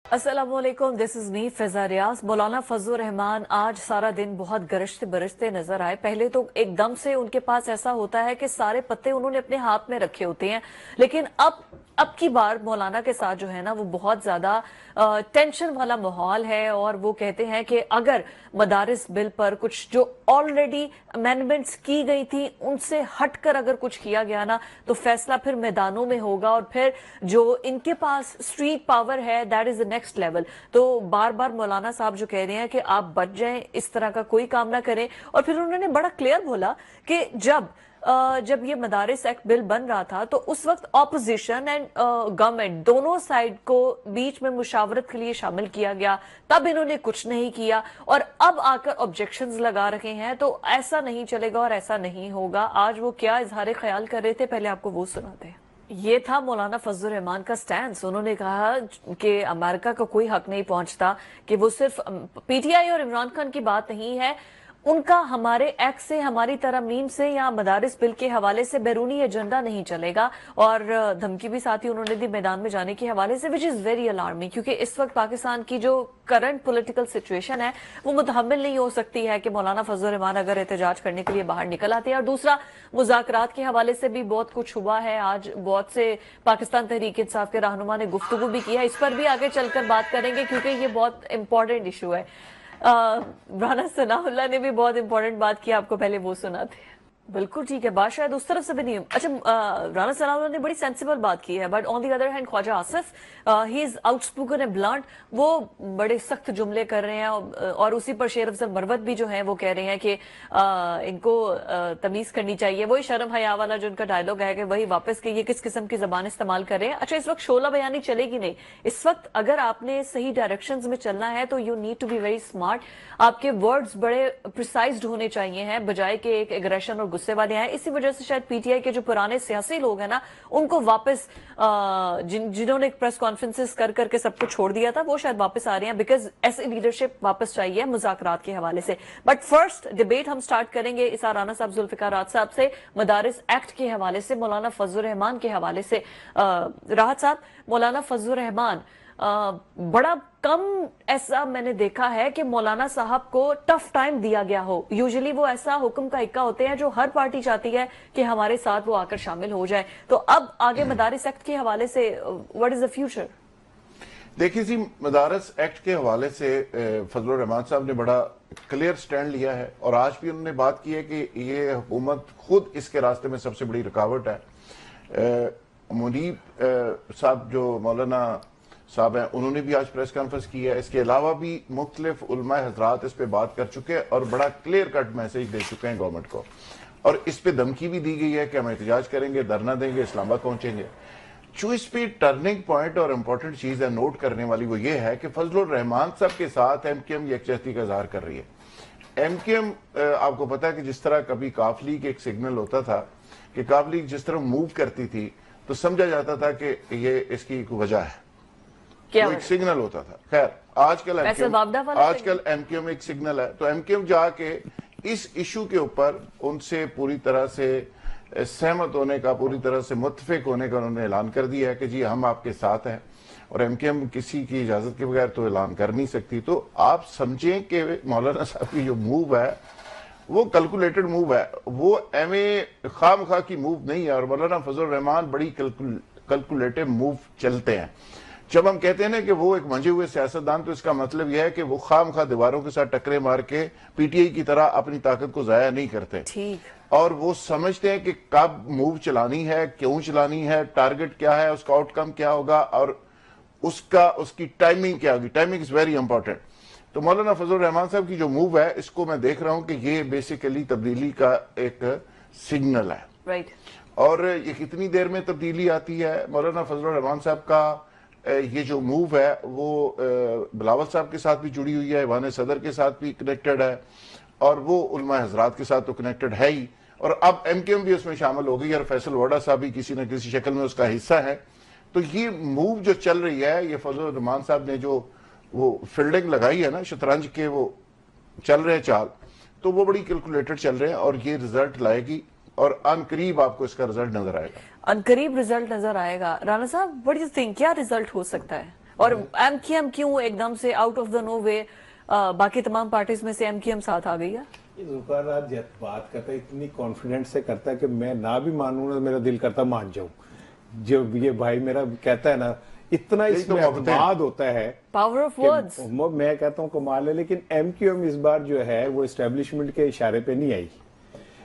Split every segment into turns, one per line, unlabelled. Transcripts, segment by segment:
अस्सलाम वालेकुम, this is me फिजा रियाज। मौलाना फजलुर रहमान आज सारा दिन बहुत गरजते बरजते नजर आए। पहले तो एकदम से उनके पास ऐसा होता है कि सारे पत्ते उन्होंने अपने हाथ में रखे होते हैं, लेकिन अब की बार मौलाना के साथ जो है ना वो बहुत ज्यादा टेंशन वाला माहौल है। और वो कहते हैं कि अगर मदारिस बिल पर कुछ जो ऑलरेडी अमेंडमेंट्स की गई थी उनसे हटकर अगर कुछ किया गया ना तो फैसला फिर मैदानों में होगा, और फिर जो इनके पास स्ट्रीट पावर है that is the next level. तो बार बार मौलाना साहब जो कह रहे हैं कि आप बच जाएं, इस तरह का कोई काम ना करें। और फिर उन्होंने बड़ा क्लियर बोला कि जब ये मदारिस एक्ट बिल बन रहा था तो उस वक्त ऑपोजिशन एंड गवर्नमेंट दोनों साइड को बीच में मुशावरत के लिए शामिल किया गया, तब इन्होंने कुछ नहीं किया और अब आकर ऑब्जेक्शंस लगा रखे हैं। तो ऐसा नहीं चलेगा और ऐसा नहीं होगा। आज वो क्या इजहार ख्याल कर रहे थे, पहले आपको वो सुनाते हैं। ये था मौलाना फजलुर रहमान का स्टैंड। उन्होंने कहा कि अमेरिका का कोई हक नहीं पहुंचता, कि वो सिर्फ पीटीआई और इमरान खान की बात नहीं है, उनका हमारे एक्ट से, हमारी तरमीम से या मदारिस बिल के हवाले से बैरूनी एजेंडा नहीं चलेगा। और धमकी भी साथ ही उन्होंने दी मैदान में जाने के हवाले से, विच इज वेरी अलार्मिंग, क्योंकि इस वक्त पाकिस्तान की जो करंट पॉलिटिकल सिचुएशन है वो मुतहम्मिल नहीं हो सकती है कि मौलाना फजलुर रहमान अगर एहतजाज करने के लिए बाहर निकल आते हैं। और दूसरा, मुज़ाकरात के हवाले से भी बहुत कुछ हुआ है। आज बहुत से पाकिस्तान तहरीक इंसाफ के रहनुमा ने गुफ्तगू भी की है, इस पर भी आगे चलकर बात करेंगे क्योंकि ये बहुत इंपॉर्टेंट इशू है। राना सनाउल्लाह ने भी बहुत इंपॉर्टेंट बात की, आपको पहले वो सुनाते हैं। बिल्कुल ठीक है, बात शायद उस तरफ से भी नहीं। अच्छा, राना सनाउल्लाह ने बड़ी सेंसिबल बात की है, but on the other hand Khawaja Asif, he is outspoken and blunt, वो बड़े सख्त जुमले कर रहे हैं। और उसी पर शेर अफजल मरवत भी जो है वो कह रहे हैं कि इनको तमीज करनी चाहिए। वही शर्म हया वाला जो उनका डायलॉग है कि वही वापस के ये किस किस्म की जबान इस्तेमाल कर रहे हैं। अच्छा, इस वक्त शोला बयानी चलेगी नहीं। इस वक्त अगर आपने सही डायरेक्शंस में चलना है तो you need to be very smart. आपके वर्ड्स बड़े प्रिसाइज्ड होने चाहिए हैं, बजाय के एक एग्रेशन और गुस्से वाले हैं। इसी वजह से शायद पीटीआई के जो पुराने सियासी लोग हैं ना, उनको वापस जिन्होंने प्रेस कॉन्फ्रेंसेस कर करके सबको छोड़ दिया था, वो शायद वापस आ रहे हैं, बिकॉज ऐसी लीडरशिप वापस चाहिए मुज़ाकरात के हवाले से। बट फर्स्ट डिबेट हम स्टार्ट करेंगे इसा राना साहब, जुल्फिकार राहत साहब से, मदारिस एक्ट के हवाले से, मौलाना फजलुर रहमान के हवाले से। राहत साहब, मौलाना फजलुर रहमान, बड़ा कम ऐसा मैंने देखा है कि मौलाना साहब को टफ टाइम दिया गया हो। यूजुअली वो ऐसा हुक्म का इक्का होते हैं जो हर पार्टी चाहती है कि हमारे साथ वो आकर शामिल हो जाए। तो अब आगे मदारिस एक्ट के हवाले से व्हाट इज द फ्यूचर?
देखिए जी, मदारिस एक्ट के हवाले से फजलुर रहमान साहब ने बड़ा क्लियर स्टैंड लिया है और आज भी उन्होंने बात की है कि ये हुकूमत खुद इसके रास्ते में सबसे बड़ी रुकावट है। मुनीब साहब जो मौलाना साहब हैं, उन्होंने भी आज प्रेस कॉन्फ्रेंस की है। इसके अलावा भी मुख्तलिफ उलमाए हजरात इस पे बात कर चुके हैं और बड़ा क्लियर कट मैसेज दे चुके हैं गवर्नमेंट को। और इस पे धमकी भी दी गई है कि हम एहतजाज करेंगे, धरना देंगे, इस्लामाबाद पहुंचेंगे। जो इस पे टर्निंग पॉइंट और इंपॉर्टेंट चीज है नोट करने वाली, वो ये है कि फजलुर रहमान साहब के साथ एमकेएम यकजहती का इजहार कर रही है। एमकेएम, आपको पता है कि जिस तरह कभी काफ लीग एक सिग्नल होता था कि काफ लीग जिस तरह मूव करती थी तो समझा जाता था कि ये इसकी एक वजह है, वो एक सिग्नल होता था। खैर, आजकल एमकेएम एक सिग्नल है, तो एमकेएम जाके इस इशू के ऊपर उनसे पूरी तरह से सहमत होने का, पूरी तरह से मुत्तफिक होने का उन्होंने ऐलान कर दिया है कि जी हम आपके साथ हैं। और एमकेएम किसी की इजाजत के बगैर तो ऐलान कर नहीं सकती। तो आप समझें कि मौलाना साहब की जो मूव है वो कैलकुलेटेड मूव है, वो एमए खामखा की मूव नहीं है। और मौलाना फजलुर रहमान बड़ी कैलकुलेटिव मूव चलते हैं। जब हम कहते हैं ना कि वो एक मंजे हुए सियासतदान, तो इसका मतलब यह है कि वो खामखा दीवारों के साथ टकरे मार के पीटीआई की तरह अपनी ताकत को जाया नहीं करते। ठीक। और वो समझते हैं कि कब मूव चलानी है, क्यों चलानी है, टारगेट क्या है, उसका आउटकम क्या होगा और उसकी टाइमिंग क्या होगी। Timing is very important. तो मौलाना फजलुर रहमान साहब की जो मूव है, इसको मैं देख रहा हूं कि ये बेसिकली तब्दीली का एक सिग्नल है। राइट। और ये कितनी देर में तब्दीली आती है? मौलाना फजलुर रहमान साहब का ये जो मूव है वो बिलावल साहब के साथ भी जुड़ी हुई है, ईवान सदर के साथ भी कनेक्टेड है और वो उलमा हजरात के साथ तो कनेक्टेड है ही। और अब एमकेएम भी उसमें शामिल हो गई और फैसल वाडा साहब भी किसी न किसी शक्ल में उसका हिस्सा है। तो ये मूव जो चल रही है, ये फजलुर रहमान साहब ने जो वो फील्डिंग लगाई है ना, शतरंज के वो चल रहे चाल, तो वो बड़ी कैलकुलेटेड चल रहे हैं और ये रिजल्ट लाएगी और अनकरीब आपको इसका रिजल्ट नजर आएगा।
अनकरीब रिजल्ट नजर आएगा। राना साहब, व्हाट डू यू थिंक, क्या रिजल्ट हो सकता है? اور MQM کیوں ایک دم سے آؤٹ آف دا نو وے باقی تمام پارٹیز میں سے MQM ساتھ آ گئی ہے؟
ذوالفقار آج بات کرتا ہے اتنی کانفیڈنس سے کرتا ہے کہ میں نہ بھی مانوں نا میرا دل کرتا مان جاؤں. جب یہ بھائی میرا کہتا ہے نا اتنا اس میں اعتماد ہوتا ہے,
پاور آف ورڈز.
میں کہتا ہوں کمال ہے. لیکن MQM اس بار جو ہے وہ اسٹیبلشمنٹ کے اشارے پہ نہیں آئی.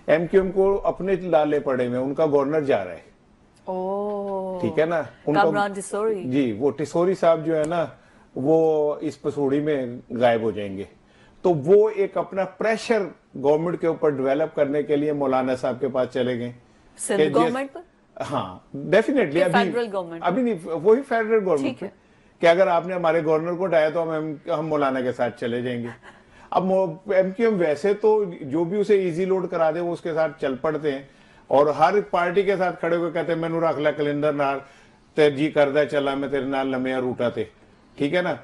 MQM کو اپنے لالے پڑے میں ان کا گورنر جا رہا ہے. ٹھیک ہے نا,
کامران ٹسوری.
جی وہ ٹسوری صاحب جو ہے نا وہ اس پسوڑی میں غائب ہو جائیں گے. تو وہ ایک اپنا پریشر گورنمنٹ کے اوپر ڈیولپ کرنے کے لیے مولانا صاحب کے پاس چلے گئے.
سندھ گورنمنٹ پر؟
ہاں ڈیفینیٹلی ابھی نہیں, وہی فیڈرل گورنمنٹ پہ کہ اگر آپ نے ہمارے گورنر کو ہٹایا تو ہم مولانا کے ساتھ چلے جائیں گے. اب MQM ویسے تو جو بھی اسے ایزی لوڈ کرا دے وہ اس کے ساتھ چل پڑتے ہیں اور ہر پارٹی کے ساتھ کھڑے ہوئے کہتے ہیں مینو رکھ لیا کلندر نال تے جی کردا چلا میں تیرے نال لمیا روٹا تے. ٹھیک ہے نا.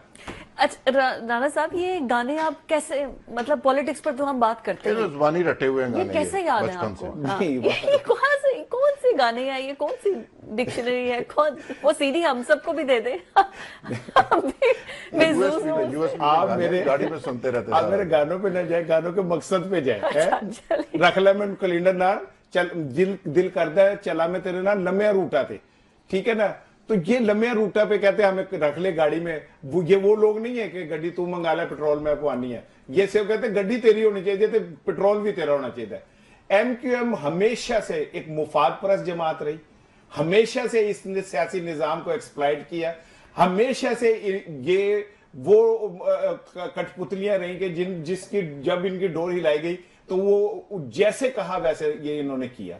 اچھا رانا صاحب یہ گانے آپ کیسے, مطلب پولیٹکس پر تو ہم بات کرتے ہیں,
زبانی رٹے ہوئے ہیں گانے,
کیسے یاد ہے آپ کو؟ کون سی گانے ہیں یہ, کون سی ڈکشنری ہے, وہ CD ہم سب کو بھی دے دیں.
آپ میرے
گاڑی میں سنتے رہتے,
آپ میرے گانوں پہ نہ جائے, گانوں کے مقصد پہ جائے. رکھ لیا میں کلینڈر نال دل کردا ہے چلا میں تیرے نال لمیا روٹا تے. ٹھیک ہے نا. تو یہ لمیا روٹا پہ کہتے ہیں ہمیں رکھ لے گاڑی میں. یہ وہ لوگ نہیں ہے کہ گڈی تو منگا لے پٹرول میں پوانی ہے. یہ سب کہتے ہیں گڈی تیری ہونی چاہیے تھے, پٹرول بھی تیرا ہونا چاہیے. MQM ہمیشہ سے ایک مفاد پرست جماعت رہی, ہمیشہ سے اس نے سیاسی نظام کو ایکسپلائٹ کیا, ہمیشہ سے یہ وہ کٹ پتلیاں رہیں کہ جس کی جب ان کی ڈور ہلائی گئی تو وہ جیسے کہا ویسے یہ انہوں نے کیا.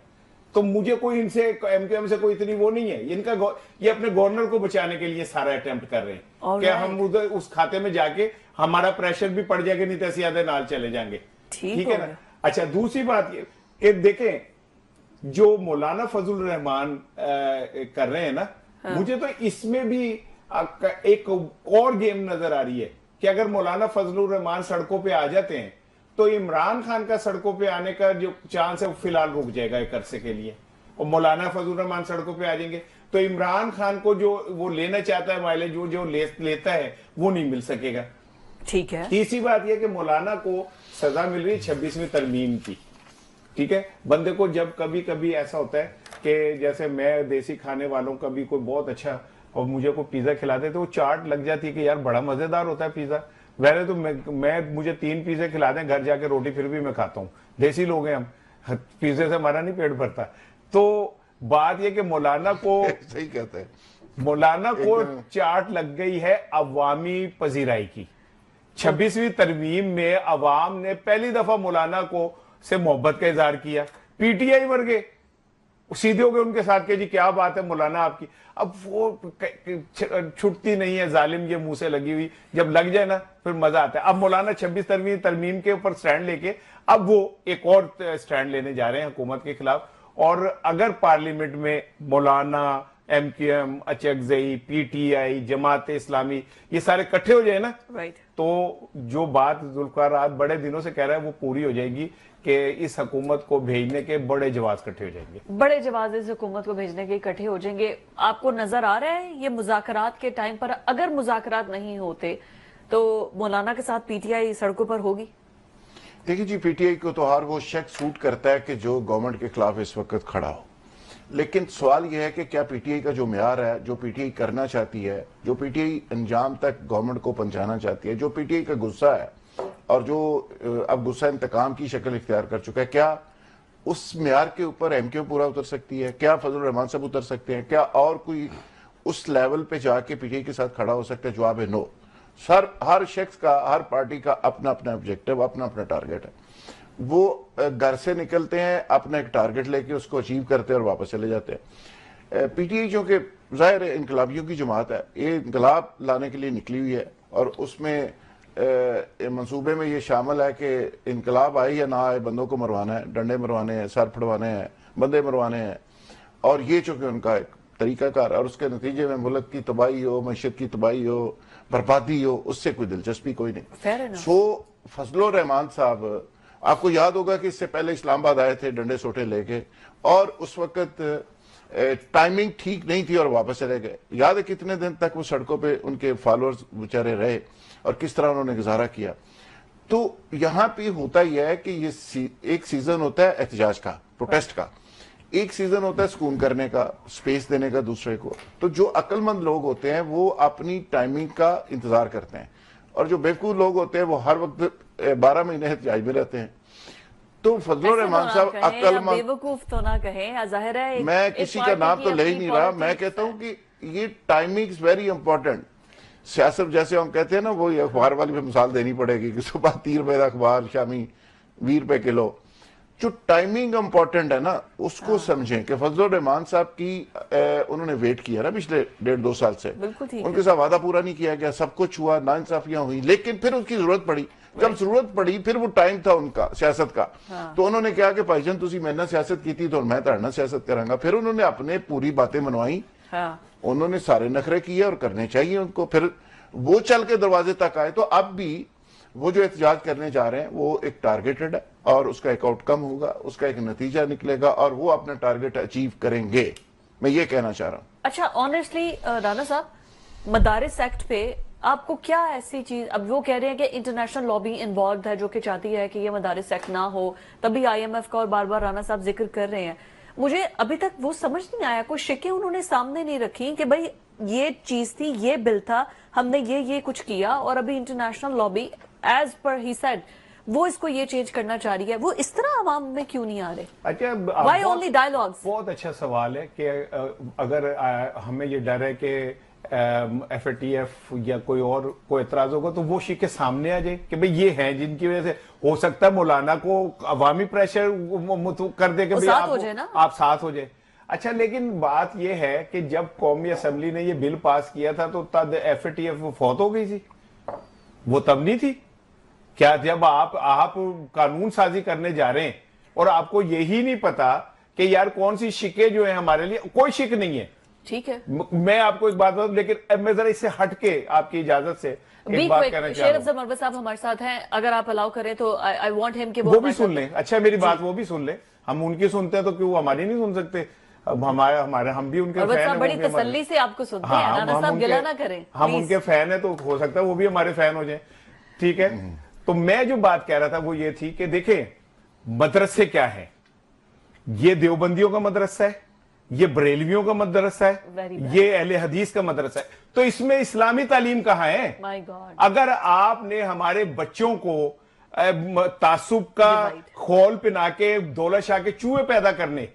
تو مجھے کوئی ان سے MQM سے کوئی اتنی وہ نہیں ہے. ان کا یہ اپنے گورنر کو بچانے کے لیے سارا اٹیمپٹ کر رہے ہیں کہ ہم ادھر اس کھاتے میں جا کے ہمارا پریشر بھی پڑ جائے گا نہیں تو سیادے نال چلے جائیں گے. ٹھیک ہے نا. اچھا دوسری بات یہ کہ دیکھیں جو مولانا فضل الرحمان کر رہے ہیں نا, مجھے تو اس میں بھی ایک اور گیم نظر آ رہی ہے کہ اگر مولانا فضل الرحمان سڑکوں پہ آ جاتے ہیں تو عمران خان کا سڑکوں پہ آنے کا جو چانس ہے وہ فی الحال رک جائے گا ایک عرصے کے لیے. اور مولانا فضل الرحمان سڑکوں پہ آ جائیں گے تو عمران خان کو جو وہ لینا چاہتا ہے مائلے جو لیتا ہے وہ نہیں مل سکے گا.
ٹھیک ہے.
تیسری بات یہ کہ مولانا کو سزا مل رہی 26ویں ترمیم کی. ٹھیک ہے. بندے کو جب کبھی کبھی ایسا ہوتا ہے کہ جیسے میں دیسی کھانے والوں کا بھی کوئی بہت اچھا اور مجھے کوئی پیزا کھلاتے تو وہ چاٹ لگ جاتی ہے کہ یار بڑا مزیدار ہوتا ہے پیزا. ویسے تو مجھے 3 پیزے کھلا دیں گھر جا کے روٹی پھر بھی میں کھاتا ہوں. دیسی لوگ ہیں ہم, پیزے سے ہمارا نہیں پیٹ بھرتا. تو بات یہ کہ مولانا کو
صحیح کہتے ہیں,
مولانا کو چاٹ لگ گئی ہے عوامی پذیرائی کی. 26ویں ترمیم میں عوام نے پہلی دفعہ مولانا کو سے محبت کا اظہار کیا. PTI ورگے سیدھے ہو گئے ان کے ساتھ کہ جی کیا بات ہے مولانا آپ کی. اب وہ چھٹتی نہیں ہے ظالم یہ منہ سے لگی ہوئی, جب لگ جائے نا پھر مزہ آتا ہے. اب مولانا 26ویں ترمیم کے اوپر سٹینڈ لے کے اب وہ ایک اور سٹینڈ لینے جا رہے ہیں حکومت کے خلاف. اور اگر پارلیمنٹ میں مولانا, MQM, اچکزئی, PTI, جماعت اسلامی یہ سارے کٹھے ہو جائے نا تو جو بات ذوالفقار بڑے دنوں سے کہہ رہا ہے وہ پوری ہو جائے گی کہ اس حکومت کو بھیجنے کے بڑے جواز کٹھے ہو جائیں گے.
بڑے جواز اس حکومت کو بھیجنے کے اکٹھے ہو جائیں گے. آپ کو نظر آ رہا ہے یہ مذاکرات کے ٹائم پر اگر مذاکرات نہیں ہوتے تو مولانا کے ساتھ PTI سڑکوں پر ہوگی؟
دیکھیں جی PTI کو تو ہر وہ شخص سوٹ کرتا ہے کہ جو گورنمنٹ کے خلاف اس وقت کھڑا ہو. لیکن سوال یہ ہے کہ کیا PTI کا جو معیار ہے, جو PTI کرنا چاہتی ہے, جو PTI انجام تک گورنمنٹ کو پہنچانا چاہتی ہے, جو PTI کا غصہ ہے اور جو اب غصہ انتقام کی شکل اختیار کر چکا ہے, کیا اس معیار کے اوپر MQM پورا اتر سکتی ہے؟ کیا فضل الرحمان صاحب اتر سکتے ہیں؟ کیا اور کوئی اس لیول پہ جا کے PTI کے ساتھ کھڑا ہو سکتا ہے؟ جواب ہے نو. ہر شخص کا, ہر پارٹی کا اپنا اپنا آبجیکٹو, اپنا اپنا ٹارگٹ ہے. وہ گھر سے نکلتے ہیں اپنا ایک ٹارگٹ لے کے اس کو اچیو کرتے ہیں اور واپس چلے جاتے ہیں. PTI جو کہ ظاہر ہے انقلابیوں کی جماعت ہے, یہ انقلاب لانے کے لیے نکلی ہوئی ہے اور اس میں منصوبے میں یہ شامل ہے کہ انقلاب آئے یا نہ آئے بندوں کو مروانا ہے, ڈنڈے مروانے ہیں, سر پھڑوانے ہیں, بندے مروانے ہیں. اور یہ چونکہ ان کا ایک طریقہ کار ہے اور اس کے نتیجے میں ملک کی تباہی ہو, معیشت کی تباہی ہو, بربادی ہو, اس سے کوئی دلچسپی کوئی نہیں. سو فضل الرحمان صاحب آپ کو یاد ہوگا کہ اس سے پہلے اسلام آباد آئے تھے ڈنڈے سوٹے لے کے, اور اس وقت ٹائمنگ ٹھیک نہیں تھی اور واپس چلے گئے. یاد ہے کتنے دن تک وہ سڑکوں پہ ان کے فالوورز بیچارے رہے اور کس طرح انہوں نے گزارا کیا. تو یہاں پہ ہوتا یہ ہے کہ یہ ایک سیزن ہوتا ہے احتجاج کا, پروٹیسٹ کا, ایک سیزن ہوتا ہے سکون کرنے کا, سپیس دینے کا دوسرے کو. تو جو عقل مند لوگ ہوتے ہیں وہ اپنی ٹائمنگ کا انتظار کرتے ہیں, اور جو بیوقوف لوگ ہوتے ہیں وہ ہر وقت 12 مہینے احتجاج میں رہتے ہیں. تو فضل الرحمان صاحب عقل مند,
بیوقوف تو نہ کہیں, ظاہر ہے
میں کسی کا نام تو لے ہی نہیں رہا, میں کہتا ہوں کہ یہ ٹائمنگ از ویری امپورٹنٹ. سیاست جیسے ہم کہتے ہیں نا, وہ اخبار والی پہ مثال دینی پڑے گی کہ صبح 30 روپے کا اخبار, شامی 20 روپے کلو. جو ٹائمنگ امپورٹنٹ ہے نا اس کو سمجھیں کہ فضل الرحمان صاحب کی انہوں نے ویٹ کیا نا پچھلے 1.5-2 سال سے, ان کے ساتھ وعدہ پورا نہیں کیا گیا, سب کچھ ہوا, ناانصافیاں ہوئی, لیکن پھر اس کی ضرورت پڑی. جب ضرورت پڑی پھر وہ ٹائم تھا ان کا سیاست کا, تو انہوں نے کہا کہ بھائی جان تسی میں نے سیاست کی تھی تو میں تڑنا سیاست کراں گا. پھر انہوں نے اپنے پوری باتیں منوائی, انہوں نے سارے نخرے کیے اور کرنے چاہیے ان کو. پھر وہ چل کے دروازے تک آئے. تو اب بھی وہ جو احتجاج کرنے جا رہے ہیں وہ ایک ٹارگیٹڈ ہے, اور اس کا ایک آؤٹ کم ہوگا, اس کا ایک نتیجہ نکلے گا, اور وہ اپنا ٹارگیٹ اچیو کریں گے, میں یہ کہنا چاہ رہا ہوں.
اچھا, آنیسٹلی رانا صاحب, مدارس ایکٹ پہ آپ کو کیا ایسی چیز, اب وہ کہہ رہے ہیں کہ انٹرنیشنل لابی انوالوڈ ہے جو کہ چاہتی ہے کہ یہ مدارس ایکٹ نہ ہو, تبھی IMF کا اور بار بار رانا صاحب ذکر کر رہے ہیں. مجھے ابھی تک وہ سمجھ نہیں آیا, کوئی شکیں انہوں نے سامنے نہیں رکھی کہ بھائی یہ چیز تھی, یہ بل تھا, ہم نے یہ کچھ کیا, اور ابھی international lobby as per he said وہ اس کو یہ چینج کرنا چاہ رہی ہے. وہ اس طرح عوام میں کیوں نہیں آ رہے؟
اچھا,
وائی اونلی ڈائیلاگز؟
بہت اچھا سوال ہے کہ اگر ہمیں یہ ڈر ہے کہ FATF یا کوئی اور کوئی اعتراض ہوگا تو وہ شکے سامنے آ جائے کہ بھئی یہ ہیں جن کی وجہ سے ہو سکتا ہے مولانا کو عوامی پریشر کر دے کہ آپ ساتھ ہو جائے. اچھا, لیکن بات یہ ہے کہ جب قومی اسمبلی نے یہ بل پاس کیا تھا تو تب FATF فوت ہو گئی تھی, وہ تب نہیں تھی کیا؟ جب آپ قانون سازی کرنے جا رہے ہیں اور آپ کو یہی نہیں پتا کہ یار کون سی شکیں جو ہیں ہمارے لیے, کوئی شک نہیں ہے, ٹھیک ہے, میں آپ کو ایک بات بتاؤں, لیکن میں ذرا اس سے ہٹ کے آپ کی اجازت سے ایک بات کہنا چاہ رہا ہوں.
شیر افضل مربت صاحب ہمارے ساتھ ہیں, اگر آپ الاؤ کریں تو I want him کہ
وہ بھی سن لیں. اچھا, میری بات وہ بھی سن لیں, ہم ان کی سنتے ہیں تو کیوں ہماری نہیں سن سکتے؟ ہم بھی ان کے فین ہیں,
بڑی تسلی سے آپ کو سنتے ہیں, رانا صاحب گلہ نہ کریں,
ہم ان کے فین ہیں تو ہو سکتا ہے وہ بھی ہمارے فین ہو جائیں, ٹھیک ہے. تو میں جو بات کہہ رہا تھا وہ یہ تھی کہ دیکھیں مدرسے کیا ہے, یہ دیوبندیوں کا مدرسہ ہے, یہ بریلویوں کا مدرسہ ہے, یہ اہل حدیث کا مدرسہ ہے, تو اس میں اسلامی تعلیم کہاں ہے؟ اگر آپ نے ہمارے بچوں کو تعصب کا خول پہنا کے دولت شاہ کے چوہے پیدا کرنے,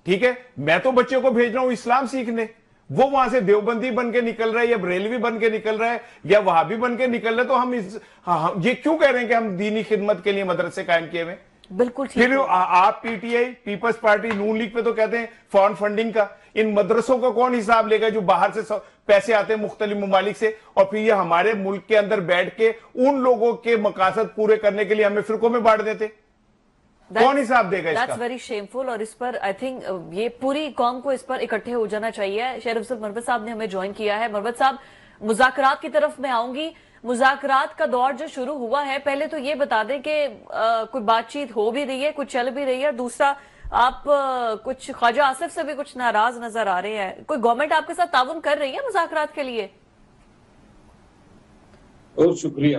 ٹھیک ہے, میں تو بچوں کو بھیج رہا ہوں اسلام سیکھنے, وہ وہاں سے دیوبندی بن کے نکل رہا ہے یا بریلوی بن کے نکل رہا ہے یا وہابی بن کے نکل رہا ہے, تو ہم یہ کیوں کہہ رہے ہیں کہ ہم دینی خدمت کے لیے مدرسے قائم کیے ہوئے؟ بالکل. پھر آپ PTI پیپلز پارٹی نون لیگ پہ تو کہتے ہیں فارن فنڈنگ کا, ان مدرسوں کا کون حساب لے گا جو باہر سے پیسے آتے ہیں مختلف ممالک سے, اور پھر یہ ہمارے ملک کے اندر بیٹھ کے ان لوگوں کے مقاصد پورے کرنے کے لیے ہمیں فرقوں میں بانٹ دیتے؟ کون حساب دے گا اس کا؟
That's very shameful, اور اس پر I think یہ پوری قوم کو اس پر اکٹھے ہو جانا چاہیے. شیر افضل مربت صاحب نے ہمیں جوائن کیا ہے. مربت صاحب, مذاکرات کی طرف میں آؤں گی. مذاکرات کا دور جو شروع ہوا ہے, پہلے تو یہ بتا دیں کہ کوئی بات چیت ہو بھی رہی ہے, کچھ چل بھی رہی ہے, دوسرا آپ کچھ خواجہ آصف سے بھی کچھ ناراض نظر آ رہے ہیں, کوئی گورنمنٹ آپ کے ساتھ تعاون کر رہی ہے مذاکرات کے لیے؟
بہت شکریہ.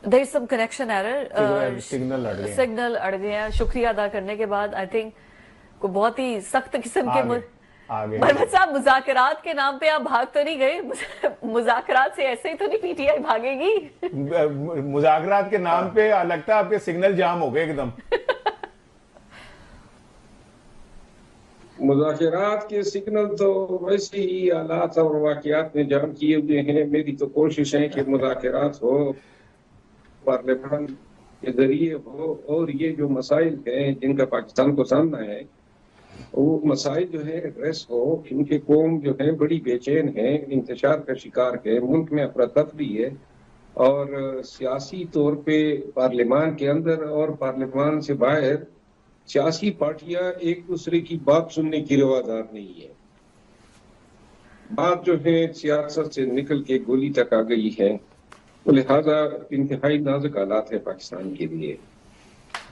there is some connection error, signal اڑ گئے ہیں. شکریہ ادا کرنے کے بعد I think کو بہت ہی سخت قسم کے مربت صاحب, مذاکرات کے نام پہ آپ بھاگ تو نہیں گئے؟ مذاکرات سے ایسے ہی تو نہیں PTI بھاگے گی؟
مذاکرات کے نام پہ لگتا ہے آپ کے سگنل جام ہو گئے ایک دم.
مذاکرات کے سگنل تو ویسے ہی حالات اور واقعات میں جام کیے ہوئے ہیں. میری تو کوشش ہے کہ مذاکرات ہو, پارلیمان کے ذریعے ہو, اور یہ جو مسائل ہیں جن کا پاکستان کو سامنا ہے وہ مسائل جو ہے ایڈریس ہو, کیونکہ قوم جو ہے بڑی بے چین ہے, انتشار کا شکار ہے, ملک میں افراتفری ہے, اور سیاسی طور پہ پارلیمان کے اندر اور پارلیمان سے باہر سیاسی پارٹیاں ایک دوسرے کی بات سننے کی روادار نہیں ہے. بات جو ہے سیاست سے نکل کے گولی تک آ گئی ہے. لہذا انتہائی نازک حالات ہے پاکستان کے لیے،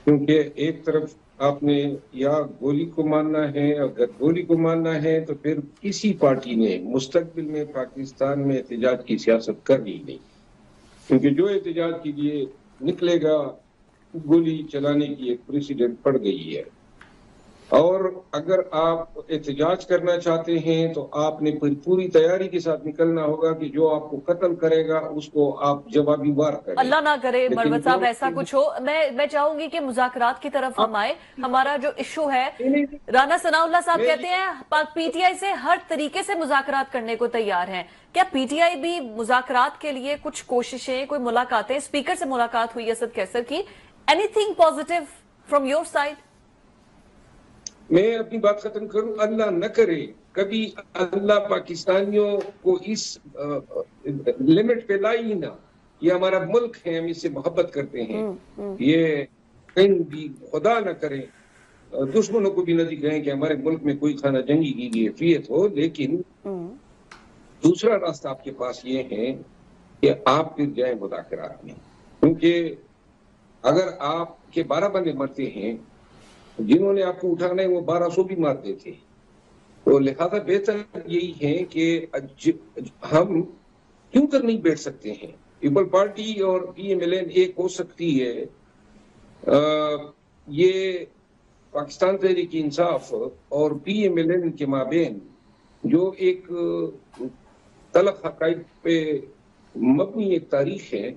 کیونکہ ایک طرف آپ نے یا گولی کو ماننا ہے، اگر گولی کو ماننا ہے تو پھر کسی پارٹی نے مستقبل میں پاکستان میں احتجاج کی سیاست کرنی نہیں، کیونکہ جو احتجاج کے لیے نکلے گا گولی چلانے کی ایک پریسیڈنٹ پڑ گئی ہے۔ اور اگر آپ احتجاج کرنا چاہتے ہیں تو آپ نے پوری تیاری کے ساتھ نکلنا ہوگا کہ جو آپ کو قتل کرے گا اس کو آپ جوابی وار کریں۔
اللہ نہ کرے
لیکن
مروت صاحب
جو-
ایسا کچھ ہو۔ میں چاہوں گی کہ مذاکرات کی طرف ہم آئے۔ ہمارا جو ایشو ہے، رانا ثناء اللہ صاحب کہتے ہیں پی ٹی آئی سے ہر طریقے سے مذاکرات کرنے کو تیار ہیں، کیا پی ٹی آئی بھی مذاکرات کے لیے کچھ کوششیں، کوئی ملاقاتیں؟ اسپیکر سے ملاقات ہوئی اسد کیسر کی، any thing positive from your side?
میں اپنی بات ختم کروں، اللہ نہ کرے کبھی اللہ پاکستانیوں کو اس لمٹ پہ لائی ہی نہ۔ یہ ہمارا ملک ہے، ہم اس سے محبت کرتے ہیں، یہ کہیں بھی خدا نہ کرے دشمنوں کو بھی نہ دکھائیں کہ ہمارے ملک میں کوئی خانہ جنگی کی کیفیت ہو، لیکن دوسرا راستہ آپ کے پاس یہ ہے کہ آپ پھر جائیں مذاکرات میں، کیونکہ اگر آپ کے 12 بندے مرتے ہیں، جنہوں نے آپ کو اٹھانا ہے وہ 1200 بھی مارتے تھے، تو لہذا بہتر یہی ہے کہ ہم کیوں کر نہیں بیٹھ سکتے ہیں؟ پیپل پارٹی اور پی ایم ایل این ایک ہو سکتی ہے۔ یہ پاکستان تحریک انصاف اور پی ایم ایل این کے مابین جو ایک تلخ حقائق پہ مبنی ایک تاریخ ہے،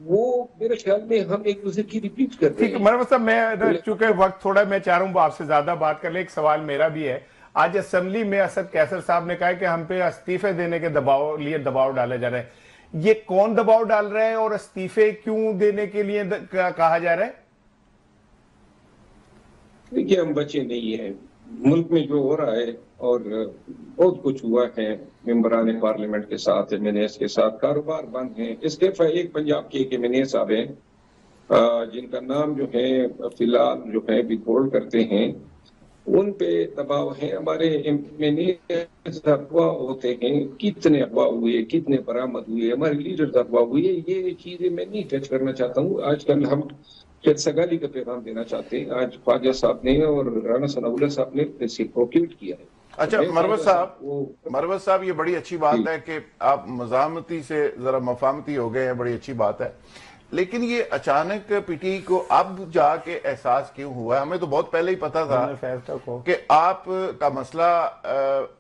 وہ میرے خیال میں ہم ایک دوسرے کی ریپیٹ کرتے
ٹھیک ہے
ہیں۔
مروت صاحب، میں چونکہ وقت تھوڑا میں چاہ رہا ہوں آپ سے زیادہ بات کر لیں، ایک سوال میرا بھی ہے۔ آج اسمبلی میں اسد کیسر صاحب نے کہا کہ ہم پہ استعفے دینے کے لیے دباؤ ڈالا جا رہا ہے، یہ کون دباؤ ڈال رہا ہے اور استعفے کیوں دینے کے لیے کہا جا رہا ہے؟
دیکھیے ہم بچے نہیں ہیں، ملک میں جو ہو رہا ہے اور بہت کچھ ہوا ہے، ممبران پارلیمنٹ کے ساتھ، ایم این ایس کے ساتھ، کاروبار بند ہیں۔ استعفی ایک پنجاب کے ایم این اے صاحب ہیں جن کا نام جو ہے فی الحال جو ہے بھی ہولڈ کرتے ہیں، ان پہ دباؤ ہے۔ ہمارے ایم این اے اغوا ہوتے ہیں، کتنے اغوا ہوئے، کتنے برآمد ہوئے، ہمارے لیڈر اغوا ہوئے، یہ چیزیں میں نہیں ٹچ کرنا چاہتا ہوں۔ آج کل ہم سگالی کا پیغام دینا چاہتے ہیں۔ آج خواجہ صاحب نے اور رانا ثناء اللہ صاحب نے ریسیپروکیٹ کیا ہے۔
اچھا مروت صاحب یہ بڑی اچھی بات ہے کہ آپ مزاحمتی سے ذرا مفاہمتی ہو گئے ہیں، بڑی اچھی بات ہے، لیکن یہ اچانک پی ٹی آئی کو اب جا کے احساس کیوں ہوا ہے؟ ہمیں تو بہت پہلے ہی پتا تھا کہ آپ کا مسئلہ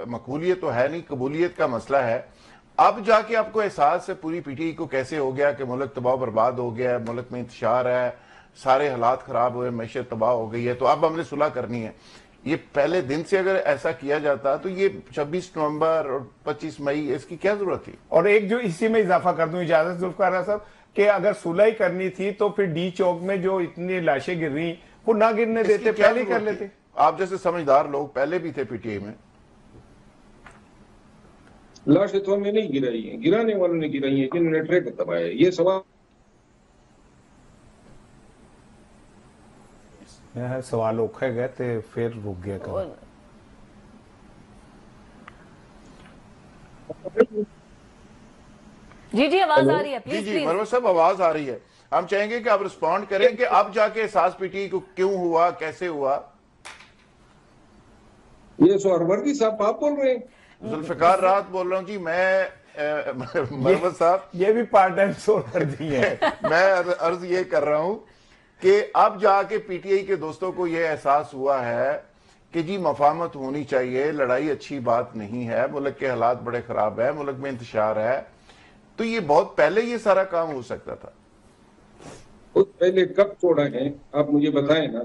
مقبولیت تو ہے نہیں، قبولیت کا مسئلہ ہے۔ اب جا کے آپ کو احساس ہے پوری پی ٹی آئی کو کیسے ہو گیا کہ ملک تباہ و برباد ہو گیا ہے، ملک میں انتشار ہے، سارے حالات خراب ہوئے، معیشت تباہ ہو گئی ہے، تو اب ہم نے صلح کرنی ہے؟ یہ پہلے دن سے اگر ایسا کیا جاتا تو یہ 26 نومبر اور 25 مئی اس کی کیا ضرورت تھی؟
اور ایک جو اسی میں اضافہ کر دوں، اجازت ذوالفقار صاحب، کہ اگر صلح ہی کرنی تھی تو پھر ڈی چوک میں جو اتنی لاشیں گر رہی وہ نہ گرنے دیتے، پہلے ہی کر لیتے۔
آپ جیسے سمجھدار لوگ پہلے بھی تھے پی ٹی آئی میں۔
لاشیں تو ہم نے نہیں گرائی ہیں، گرانے والوں نے گرائی ہیں جنہوں نے ٹریکٹر دبایا۔ یہ سوال
سوال اوکھے گئے تھے پھر رک گیا کام۔
جی آواز آ رہی ہے، پلیز
جی مروت صاحب آواز آ رہی ہے، ہم چاہیں گے کہ آپ رسپونڈ کریں کہ اب جا کے احساس پی ٹی آئی کو کیوں ہوا، کیسے ہوا؟
یہ سہروردی صاحب آپ بول رہے ہیں؟
ذوالفقار راحت بول رہا ہوں جی۔ میں مروت صاحب
یہ بھی پارٹ ٹائم سہروردی ہے۔
میں عرض یہ کر رہا ہوں کہ اب جا کے پی ٹی آئی کے دوستوں کو یہ احساس ہوا ہے کہ جی مفاہمت ہونی چاہیے، لڑائی اچھی بات نہیں ہے، ملک کے حالات بڑے خراب ہیں، ملک میں انتشار ہے، تو یہ بہت پہلے یہ سارا کام ہو سکتا تھا۔
بہت پہلے کب توڑا ہے آپ مجھے بتائیں نا۔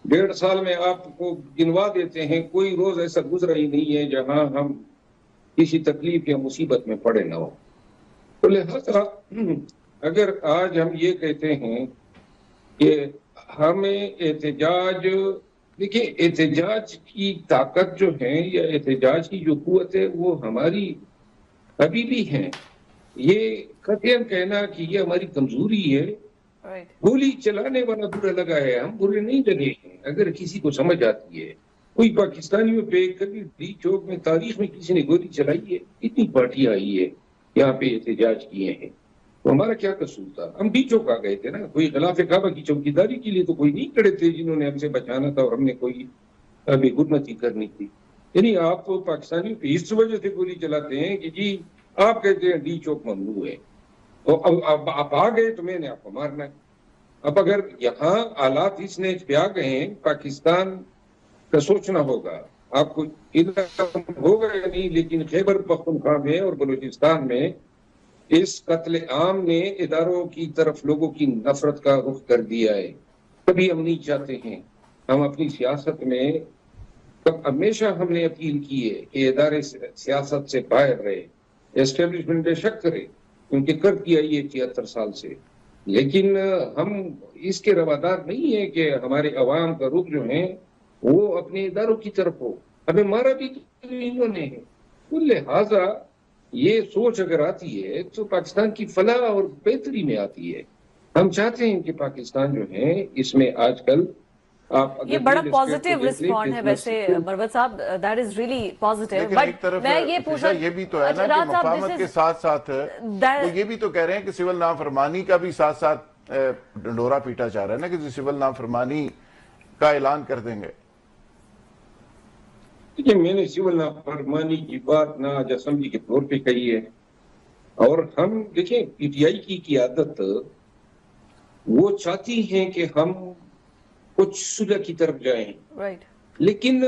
1.5 سال میں آپ کو گنوا دیتے ہیں، کوئی روز ایسا گزرا ہی نہیں ہے جہاں ہم کسی تکلیف یا مصیبت میں پڑے نہ ہو۔ تو لہذا اگر آج ہم یہ کہتے ہیں کہ ہمیں احتجاج، دیکھیں احتجاج کی طاقت جو ہے یا احتجاج کی جو قوت ہے وہ ہماری ابھی بھی ہے۔ یہ قطعاً کہنا کہ یہ ہماری کمزوری ہے، گولی چلانے والا برا لگا ہے، ہم برے نہیں لگے ہیں۔ اگر کسی کو سمجھ آتی ہے، کوئی پاکستانیوں پہ کبھی ڈی چوک میں تاریخ میں کسی نے گولی چلائی ہے؟ اتنی پارٹیاں آئی ہے، यहाँ पे एहतजाज किए हैं, तो हमारा क्या कसूर था? हम भी चौंक आ गए थे ना। कोई खिलाफ काबा की चौकीदारी के लिए तो कोई नहीं खड़े थे जिन्होंने हमसे बचाना था और हमने कोई बेगुनाही करनी थी। यानी आप तो पाकिस्तानियों पे इस वजह से गोली चलाते हैं कि जी आप कहते हैं डी चौक ममनू है, तो अब आप आ गए तो मैंने आपको मारना है। अब अगर यहाँ हालात इस नेच पे आ गए हैं, पाकिस्तान का सोचना होगा, आपको इल्म होगा या नहीं, लेकिन खैबर पख्तूनख्वा में और बलूचिस्तान में इस कत्ले आम ने इदारों की तरफ लोगों की नफरत का रुख कर दिया है। कभी हम नहीं चाहते हैं, हम अपनी सियासत में तब हमेशा हमने अपील की है कि इदारे सियासत से बाहर रहे, एस्टेब्लिशमेंट बेशक करे, उनके कर दिया ये 73 साल से, लेकिन हम इसके रवादार नहीं है कि हमारे अवाम का रुख जो है वो अपने इदारों की तरफ हो। हमें मारा भी तो इन्होंने है। तो लिहाजा ये सोच अगर आती है तो पाकिस्तान की फलाह और बेहतरी में आती है। हम चाहते हैं कि पाकिस्तान जो है इसमें आजकल आप
ये बड़ा पॉजिटिव रिस्पॉन्ड है वैसे मरवत साहब, that is really positive. But मैं ये पूछा,
ये भी तो है ना कि मुफाहमत के साथ साथ वो ये भी तो कह रहे हैं कि सिविल नाफरमानी का भी साथ साथ डंडोरा पीटा जा रहा है ना कि सिविल नाफरमानी का ऐलान कर देंगे।
देखिए, मैंने सिविल नाफरमानी की बात ना आज असेंबली के तौर पे कही है, और हम देखिए पीटीआई की क़ियादत वो चाहती है कि हम कुछ सुलह की तरफ जाएं,
राइट,
लेकिन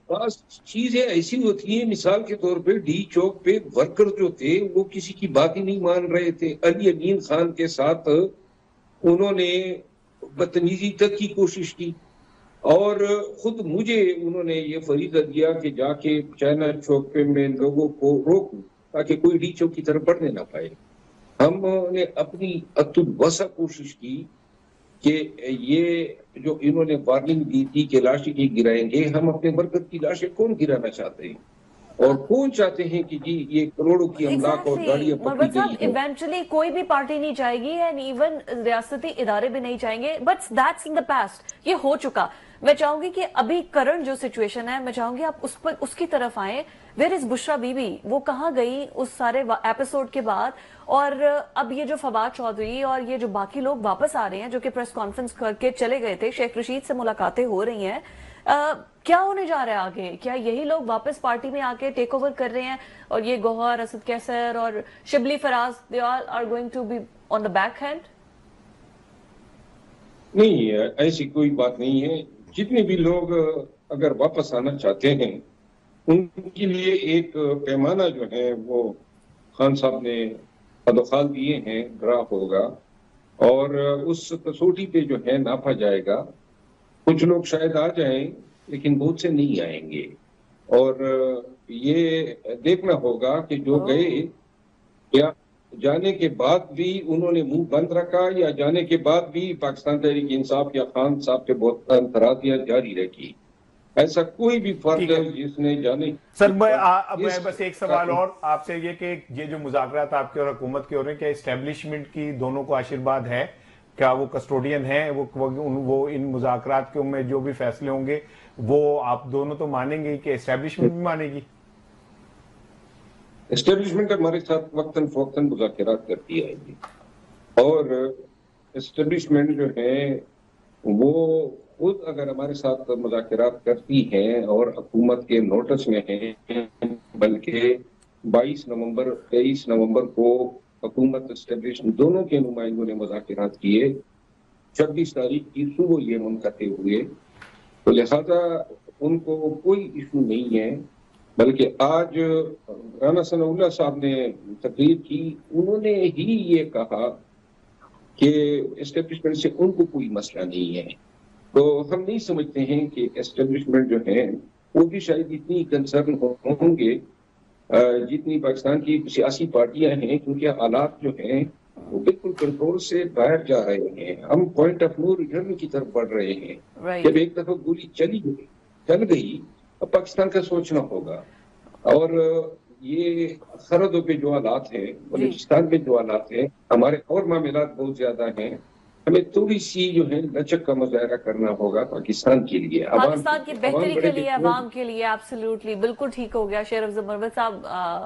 बास चीजें ऐसी होती हैं, मिसाल के तौर पे डी चौक पे वर्कर जो थे वो किसी की बात ही नहीं मान रहे थे। अली अमीन खान के साथ उन्होंने बदतमीजी तक की कोशिश की, और खुद मुझे उन्होंने ये फरीदा दिया कि जाके चाइना चौक पे मैं लोगों को रोकूं ताकि कोई डी चौक की तरफ बढ़ने ना पाए। हमने अपनी अतुलवसा कोशिश की कि ये जो इन्होंने वार्निंग दी थी कि लाशें नहीं गिराएंगे, हम अपने वर्कर की लाशें कौन गिराना चाहते हैं और कौन चाहते हैं कि जी ये करोड़ों की अमलाक और गाड़ियां पकड़ी गई हैं।
इवेंचुअली कोई भी पार्टी नहीं चाहेगी एंड इवन रियासती इदारे भी नहीं चाहेंगे, but that's in the past, ये हो चुका। मैं चाहूंगी कि अभी करंट जो सिचुएशन है, मैं चाहूंगी आप उस पर उसकी तरफ आए। Where is Bushra Bibi? वो कहाँ गई उस सारे एपिसोड के बाद? और अब ये जो फवाद चौधरी और ये जो बाकी लोग वापस आ रहे हैं जो कि प्रेस कॉन्फ्रेंस करके चले गए थे, शेख रशीद से मुलाकातें हो रही हैं, क्या होने जा रहा है आगे? क्या यही लोग वापस पार्टी में आके टेक ओवर कर रहे हैं और ये गौहर, असद कैसर और Shibli Faraz, they all are going to be on the back hand?
नहीं, ऐसी कोई बात नहीं है। जितने भी लोग अगर वापस आना चाहते हैं उनके लिए एक पैमाना जो है वो खान साहब ने अदखाल दिए हैं, ड्रा होगा और उस कसौटी पे जो है नापा जाएगा। कुछ लोग शायद आ जाएं लेकिन बहुत से नहीं आएंगे, और ये देखना होगा कि जो गए या जाने के बाद भी उन्होंने मुंह बंद रखा या जाने के बाद भी पाकिस्तान तहरीक इंसाफ या खान साहब पे बहुत अंतराजियां जारी रखी। ऐसा कोई भी फर्द है जिसने जाने।
सर मैं बस एक सवाल और आपसे, ये कि ये जो मुज़ाकरात आपके और हुकूमत के हो रहे हैं, क्या एस्टेब्लिशमेंट की दोनों को आशीर्वाद है? क्या वो कस्टोडियन है? वो इन मुज़ाकरात के में जो भी फैसले होंगे वो आप दोनों तो मानेंगे कि एस्टेब्लिशमेंट भी मानेगी?
एस्टेब्लिशमेंट हमारे साथ वक्तन फौक्तन मुज़ाकरात करती है, और एस्टेब्लिशमेंट जो है वो खुद अगर हमारे साथ मुज़ाकरात करती है और हुकूमत के नोटिस में है, बल्कि 22 नवंबर 23 नवंबर को हुकूमत एस्टेब्लिशमेंट दोनों के नुमाइंदों ने मुज़ाकरात किए, 26 तारीख की सुबह ये मुनक़ते हुए, तो लिहाजा उनको कोई इशू नहीं है। बल्कि आज राना सनाउल्लाह साहब ने तकरीर की, उन्होंने ही ये कहा कि एस्टेब्लिशमेंट से उनको कोई मसला नहीं है। तो हम नहीं समझते हैं कि एस्टेब्लिशमेंट जो है वो भी शायद इतनी कंसर्न होंगे जितनी पाकिस्तान की सियासी पार्टियां हैं, क्योंकि हालात जो हैं वो बिल्कुल कंट्रोल से बाहर जा रहे हैं। हम पॉइंट ऑफ नो रिटर्न की तरफ बढ़ रहे हैं। जब एक दफा गोली चल गई, अब पाकिस्तान का सोचना होगा। और ये सरहदों पे जो हालात हैं, बलूचिस्तान में जो हालात हैं, हमारे और मामलात बहुत ज्यादा हैं। हमें थोड़ी सी जो है लचक का मुजाहरा करना होगा पाकिस्तान के लिए,
पाकिस्तान की बेहतरी के लिए,
बड़े
अवाम के लिए। एब्सोल्युटली, बिल्कुल ठीक हो गया। शेर अफजल मरवत साहब,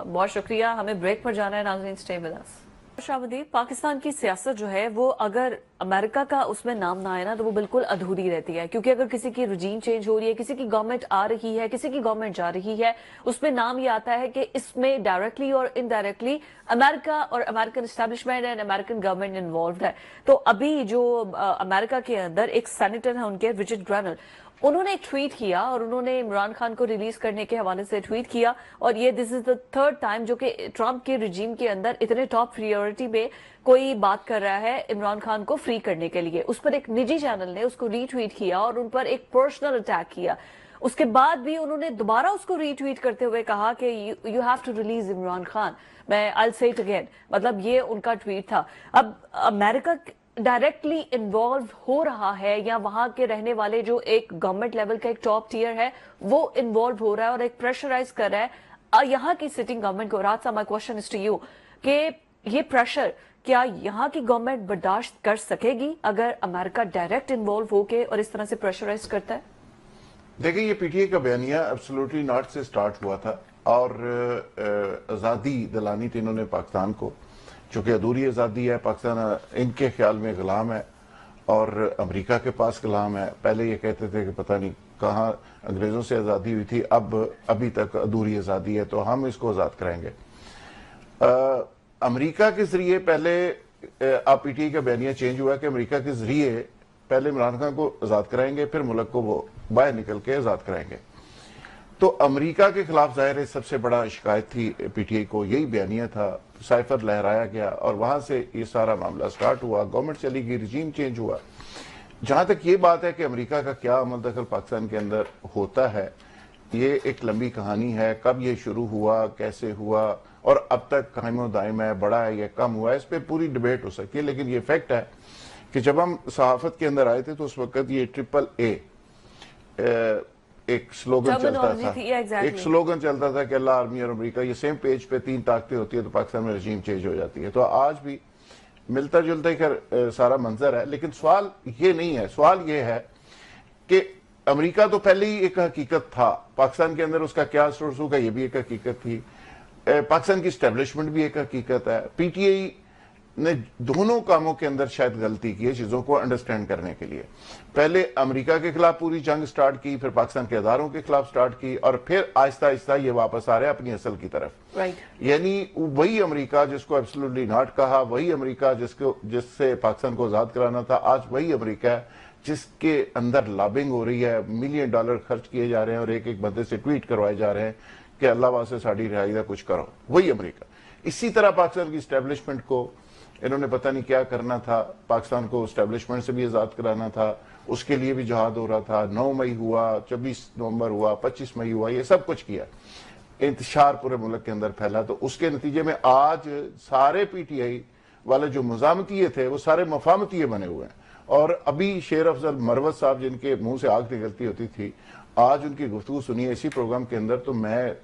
बहुत शुक्रिया। हमें ब्रेक पर जाना है, नाज़रीन स्टे विद अस। शावदी, पाकिस्तान की सियासत जो है वो अगर अमेरिका का उसमें नाम ना आए ना तो वो बिल्कुल अधूरी रहती है, क्योंकि अगर किसी की रजीम चेंज हो रही है, किसी की गवर्नमेंट आ रही है, किसी की गवर्नमेंट जा रही है, उसमें नाम ये आता है कि इसमें डायरेक्टली और इनडायरेक्टली अमेरिका और American establishment and American government involve है। तो अभी जो अमेरिका के अंदर एक सेनेटर है उनके, रिचर्ड ग्रैनल, उन्होंने एक ट्वीट किया और उन्होंने इमरान खान को रिलीज करने के हवाले से ट्वीट किया। और ये this is the third time जो कि ट्रंप के रिजीम के अंदर इतने टॉप प्रायोरिटी पे कोई बात कर रहा है इमरान खान को फ्री करने के लिए। उस पर एक निजी चैनल ने उसको रीट्वीट किया और उन पर एक पर्सनल अटैक किया। उसके बाद भी उन्होंने दोबारा उसको रीट्वीट करते हुए कहा कि you have to release Imran Khan. मैं I will say it again, मतलब ये उनका ट्वीट था। अब अमेरिका डायरेक्टली इन्वॉल्व हो रहा है या वहां के रहने वाले जो एक गवर्नमेंट लेवल का एक टॉप टियर है वो इन्वॉल्व हो रहा है और एक प्रेशराइज कर रहा है यहाँ की सिटिंग गवर्नमेंट को। राज साहब, my question is to you कि ये प्रेशर क्या यहाँ की गवर्नमेंट बर्दाश्त कर सकेगी अगर अमेरिका डायरेक्ट इन्वॉल्व होके और इस तरह से प्रेशराइज करता है?
देखिए, ये पीटीआई का बयानिया एब्सोल्युटली नॉट से स्टार्ट हुआ था और आज़ादी दिलानी थी इन्होंने पाकिस्तान को, चूंकि अधूरी आज़ादी है। पाकिस्तान इनके ख्याल में गुलाम है और अमेरिका के पास गुलाम है। पहले ये कहते थे कि पता नहीं कहाँ अंग्रेज़ों से आज़ादी हुई थी, अब अभी तक अधूरी आज़ादी है तो हम इसको आज़ाद कराएंगे। अमेरिका के ज़रिए पहले अब पीटीआई का बयानिया चेंज हुआ कि अमेरिका के ज़रिए पहले इमरान खान को आज़ाद कराएंगे, फिर मुल्क को वो बाहर निकल के आज़ाद कराएंगे। तो अमेरिका के खिलाफ ज़ाहिर है सबसे बड़ा शिकायत थी पीटीआई को, यही बयानिया था। साइफर लहराया गया और वहां से ये सारा मामला स्टार्ट हुआ, गवर्नमेंट चली गई, रिजीम चेंज हुआ। जहां तक ये बात है कि अमेरिका का क्या अमल दखल पाकिस्तान के अंदर होता है, ये एक लंबी कहानी है। कब ये शुरू हुआ, कैसे हुआ और अब तक कायम दायम है, बड़ा है या कम हुआ है, इस पर पूरी डिबेट हो सकती है। लेकिन ये फैक्ट है कि जब हम सहाफत के अंदर आए थे तो उस वक्त ये AAA एक स्लोगन चलता था, एक स्लोगन चलता था कि अल्लाह, आर्मी और अमेरिका, ये सेम पेज पे तीन ताकतें होती है तो पाकिस्तान में रजीम चेंज हो जाती है। तो आज भी मिलता जुलता ही सारा मंजर है। लेकिन सवाल ये नहीं है, सवाल ये है कि अमेरिका तो पहले ही एक हकीकत था, पाकिस्तान के अंदर उसका क्या सोर्स होगा ये भी एक हकीकत थी, पाकिस्तान की स्टैब्लिशमेंट भी एक हकीकत है। पीटीआई ने दोनों कामों के अंदर शायद गलती की है चीजों को अंडरस्टैंड करने के लिए। पहले अमेरिका के खिलाफ पूरी जंग स्टार्ट की, फिर पाकिस्तान के अदारों के खिलाफ स्टार्ट की और फिर आहिस्ता आहिस्ता ये वापस आ रहे हैं अपनी असल की तरफ। यानी वही अमेरिका जिसको एब्सोल्युटली नॉट कहा, वही अमेरिका जिससे पाकिस्तान को आजाद कराना था, आज वही अमेरिका है जिसके अंदर लॉबिंग हो रही है, $1 मिलियन खर्च किए जा रहे हैं और एक एक बंदे से ट्वीट करवाए जा रहे हैं कि अल्लाह वास्ते साड़ी रिहाई का कुछ करो। वही अमेरिका। इसी तरह पाकिस्तान की स्टैब्लिशमेंट को इन्होंने पता नहीं क्या करना था, पाकिस्तान को स्टैब्लिशमेंट से भी आजाद कराना था, उसके लिए भी जहाद हो रहा था। 9 मई हुआ, 24 नवंबर हुआ, 25 मई हुआ, ये सब कुछ किया, इंतशार पूरे मुल्क के अंदर फैला। तो उसके नतीजे में आज सारे पीटीआई वाले जो मुजामतीय थे वो सारे मफामतीय बने हुए हैं। और अभी शेर अफजल मरवत साहब जिनके मुंह से आग निकलती होती थी, आज उनकी गुफ्तगू सुनी इसी प्रोग्राम के अंदर तो मैं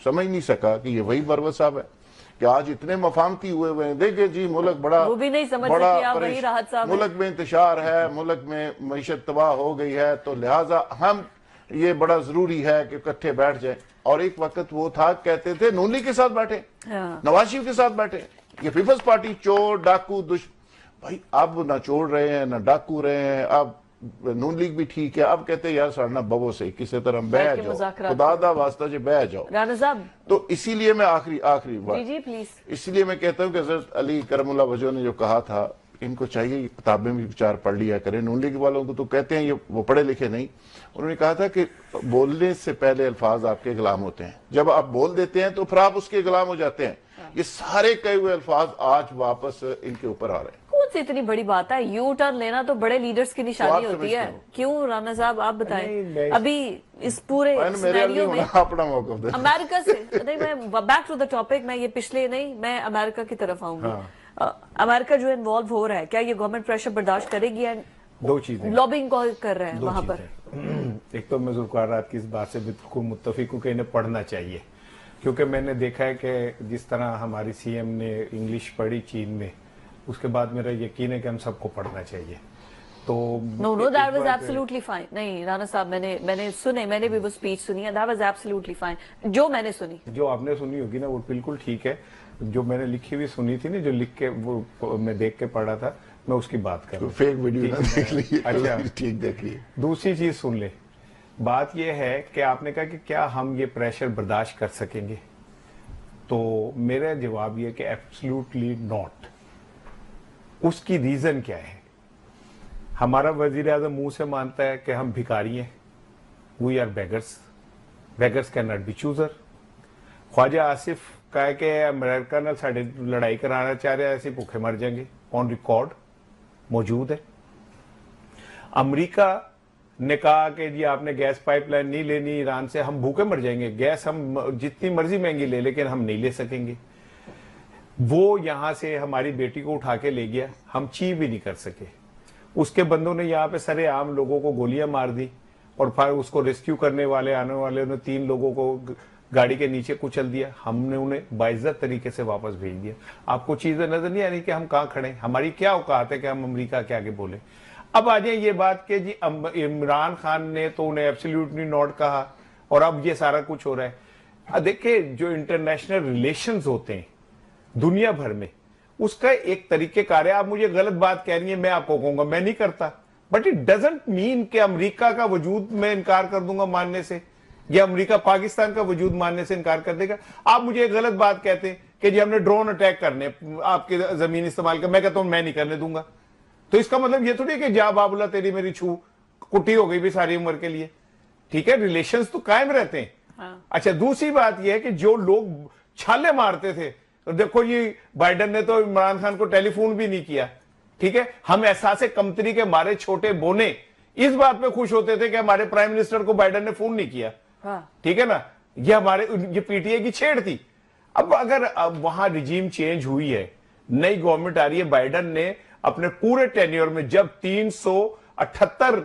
समझ नहीं सका कि ये वही मरवत साहब है कि आज इतने मफामती हुए हैं। देखिए जी, मुल्क बड़ा
वो भी नहीं समझ
बड़ा
वही राहत साहब,
मुल्क में इंतशार है, मुल्क में मईशत तबाह हो गई है, तो लिहाजा हम ये बड़ा जरूरी है कि इकट्ठे बैठ जाए। और एक वक्त वो था कहते थे नून लीग के साथ बैठे, नवाज शरीफ के साथ बैठे, ये पीपल्स पार्टी चोर डाकू भाई अब ना चोर रहे हैं ना डाकू रहे हैं, अब नून लीग भी ठीक है। अब कहते हैं यार साढ़ना बबो से किसी तरह बह जाओ, खुदा दा वास्ता जो बह जाओ।
राना साहब,
तो इसीलिए मैं आखिरी बात,
जी प्लीज, इसलिए
मैं कहता हूँ कि हज़रत अली करमुल्लाह वजह ने जो कहा था, इनको चाहिए किताबें भी विचार पढ़ लिया करें। नून लीग वालों को तो कहते हैं ये वो पढ़े लिखे नहीं। उन्होंने कहा था कि बोलने से पहले अल्फाज आपके गुलाम होते हैं, जब आप बोल देते हैं तो फिर आप उसके गुलाम हो जाते हैं। ये सारे कहे हुए अल्फाज आज वापस इनके ऊपर आ रहे हैं।
कौन सी इतनी बड़ी बात है? यू टर्न लेना तो बड़े लीडर्स की निशानी होती है। क्यों राना साहब आप बताएं? अभी इस पूरे सिनेरियो में
अपना मौका
अमेरिका से नहीं, मैं बैक टू द टॉपिक, मैं ये पिछले नहीं, मैं अमेरिका की तरफ आऊंगी। अमेरिका जो इन्वॉल्व हो रहा है, क्या ये गवर्नमेंट प्रेशर बर्दाश्त करेगी? एंड
दो चीजें,
लॉबिंग कर रहे हैं वहां पर।
एक तो मैं ज़ुल्फ़िकार रात की इस बात से बिल्कुल मुत्तफिक हूँ कि इन्हें पढ़ना चाहिए, क्योंकि मैंने देखा है कि जिस तरह हमारी सीएम ने इंग्लिश पढ़ी चीन में, उसके बाद मेरा यकीन है कि हम सबको पढ़ना चाहिए। तो
no no, that was absolutely fine. नहीं राणा साहब, मैंने भी वो स्पीच सुनी है, दैट वाज एब्सोल्युटली फाइन जो मैंने सुनी।
जो आपने सुनी होगी ना वो बिल्कुल ठीक है, जो मैंने लिखी हुई सुनी थी ना, जो लिख के वो मैं देख के पढ़ा था, मैं उसकी बात कर रहा हूं।
फेक वीडियो ना देख ली।
अच्छा
ठीक देख ली।
दूसरी चीज सुन ले, बात ये है कि आपने कहा कि क्या हम ये प्रेशर बर्दाश्त कर सकेंगे, तो मेरा जवाब ये कि एब्सोल्युटली नॉट। उसकी रीजन क्या है? हमारा वजीर आजम मुंह से मानता है कि हम भिखारी हैं, we are beggars, beggars can not be chooser. Khawaja Asif कहा कि अमेरिका ने साढ़े लड़ाई कराना चाह रहे हैं, ऐसे भूखे मर जाएंगे, ऑन रिकॉर्ड मौजूद है। अमेरिका ने कहा कि जी आपने गैस पाइपलाइन नहीं लेनी ईरान से, हम भूखे मर जाएंगे, गैस हम जितनी मर्जी महंगी ले लेकिन हम नहीं ले सकेंगे। वो यहां से हमारी बेटी को उठा के ले गया, हम ची भी नहीं कर सके। उसके बंदों ने यहाँ पे सरेआम लोगों को गोलियां मार दी, और फिर उसको रेस्क्यू करने वाले आने वाले ने 3 लोगों को गाड़ी के नीचे कुचल दिया, हमने उन्हें बाइज्जत तरीके से वापस भेज दिया। आपको चीजें नजर नहीं आ रही कि हम कहाँ खड़े, हमारी क्या औकात है कि हम अमेरिका के आगे बोले। अब आ जाए ये बात कि जी इमरान खान ने तो उन्हें एब्सोल्युटली नॉट कहा, और अब ये सारा कुछ हो रहा है। देखिए, जो इंटरनेशनल रिलेशंस होते हैं दुनिया भर में, उसका एक तरीके कार है। आप मुझे गलत बात कह रही है, मैं आपको कहूंगा मैं नहीं करता, बट इट डजंट मीन कि अमेरिका का वजूद मैं इनकार कर दूंगा मानने से, या अमेरिका पाकिस्तान का वजूद मानने से इनकार कर देगा। आप मुझे एक गलत बात कहते हैं कि जी हमने ड्रोन अटैक करने, आपके जमीन इस्तेमाल कर, मैं कहता हूं मैं नहीं करने दूंगा, तो इसका मतलब ये थोड़ी कि जा बाबुला तेरी मेरी छू कुटी हो गई भी सारी उम्र के लिए। ठीक है, रिलेशंस तो कायम रहते हैं।
हाँ।
अच्छा, दूसरी बात यह है कि जो लोग छाले मारते थे, तो देखो ये बाइडन ने तो इमरान खान को टेलीफोन भी नहीं किया। ठीक है, हम एहसास कमतरी के मारे छोटे बोने इस बात पे खुश होते थे कि हमारे प्राइम मिनिस्टर को बाइडन ने फोन नहीं किया।
हाँ।
ठीक है ना, ये पीटीए की छेड़ थी। अब अगर वहां रिजीम चेंज हुई है, नई गवर्नमेंट आ रही है, बाइडन ने अपने पूरे टेन्योर में जब 378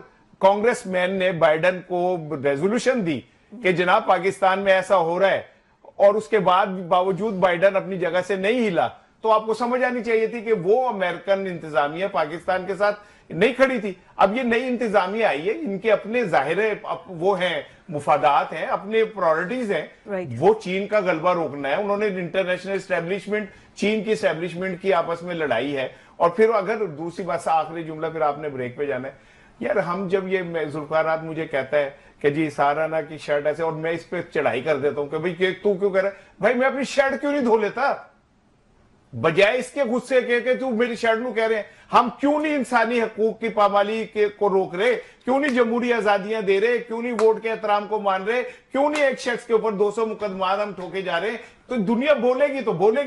कांग्रेसमैन ने बाइडन को रेजोल्यूशन दी कि जनाब पाकिस्तान में ऐसा हो रहा है, और उसके बाद बावजूद बाइडन अपनी जगह से नहीं हिला, तो आपको समझ आनी चाहिए थी कि वो अमेरिकन इंतजामिया पाकिस्तान के साथ नहीं खड़ी थी। अब ये नई इंतजामिया आई है, इनके अपने जाहिर वो हैं, मुफादात हैं, अपने प्रायोरिटीज हैं।
Right.
वो चीन का गलबा रोकना है, उन्होंने इंटरनेशनल एस्टेब्लिशमेंट, चीन की एस्टेब्लिशमेंट की आपस में लड़ाई है। और फिर अगर दूसरी बात, आखिरी जुमला, फिर आपने ब्रेक पे जाना है यार। हम जब ये जुल्फारात मुझे कहता है कि जी साराना की शर्ट ऐसे, और मैं इस पे चढ़ाई कर देता हूं कि भाई तू क्यों कह रहा है, भाई मैं अपनी शर्ट क्यों नहीं धो लेता, बजाय इसके गुस्से के तू मेरी शर्ट नू कह रहे हैं। हम क्यों नहीं इंसानी हकूक की पामाली को रोक रहे, क्यों नहीं जमहूरी आजादियां दे रहे, क्यों नहीं वोट के एहतराम को मान रहे, क्यों नहीं एक शख्स के ऊपर 200 मुकदमात हम ठोके जा रहे हैं। तो दुनिया बोलेगी